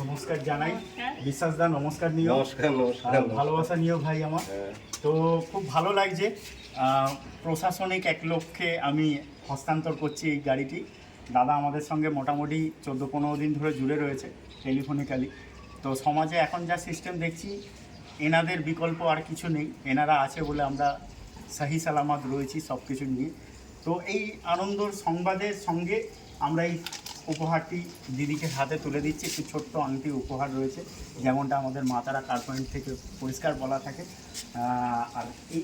নমস্কার জানাই। বিশ্বাস দা নমস্কার নিও। নমস্কার। ভালোবাসা নিও ভাই আমার। তো খুব ভালো লাগছে, প্রশাসনিক এক লক্ষ্যে আমি হস্তান্তর করছি এই গাড়িটি। দাদা আমাদের সঙ্গে মোটামুটি 14-15 দিন ধরে জুড়ে রয়েছে টেলিফোনিক্যালি। তো সমাজে এখন যা সিস্টেম দেখছি, এনাদের বিকল্প আর কিছু নেই, এনারা আছে বলে আমরা সহি সালামত রয়েছি সব কিছু নিয়ে। তো এই আনন্দর সংবাদের সঙ্গে আমরা এই উপহারটি দিদিকে হাতে তুলে দিচ্ছি। একটি ছোট্ট আংটি উপহার রয়েছে, যেমনটা আমাদের মা তারা কার পয়েন্ট থেকে পরিষ্কার বলা থাকে। আর এই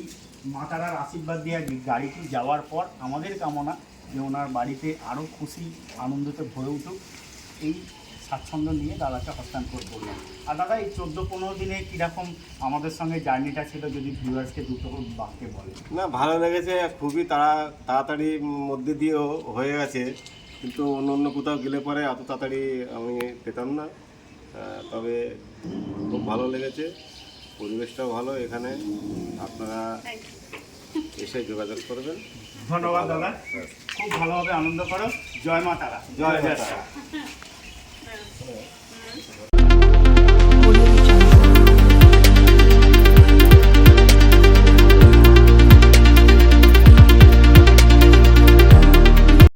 মা তারার আশীর্বাদ দিয়ে গাড়িটি যাওয়ার পর আমাদের কামনা যে ওনার বাড়িতে আরও খুশি আনন্দতে ভরে উঠুক, এই স্বাচ্ছন্দ্য নিয়ে দাদাকে হস্তান্তর করলাম। আর দাদা এই 14-15 দিনে কীরকম আমাদের সঙ্গে জার্নিটা ছিল, যদি ভিউয়ার্সকে দুটো বাক্যে বলে। না, ভালো লেগেছে, খুবই তাড়াতাড়ি মধ্যে দিয়েও হয়ে গেছে, কিন্তু অন্য কোথাও গেলে পরে এত তাড়াতাড়ি আমি পেতাম না। তবে খুব ভালো লেগেছে, পরিবেশটাও ভালো এখানে, আপনারা এসে যোগাযোগ করবেন। ধন্যবাদ দাদা, খুব ভালোভাবে আনন্দ করো। জয় মা তারা। জয় মা তারা।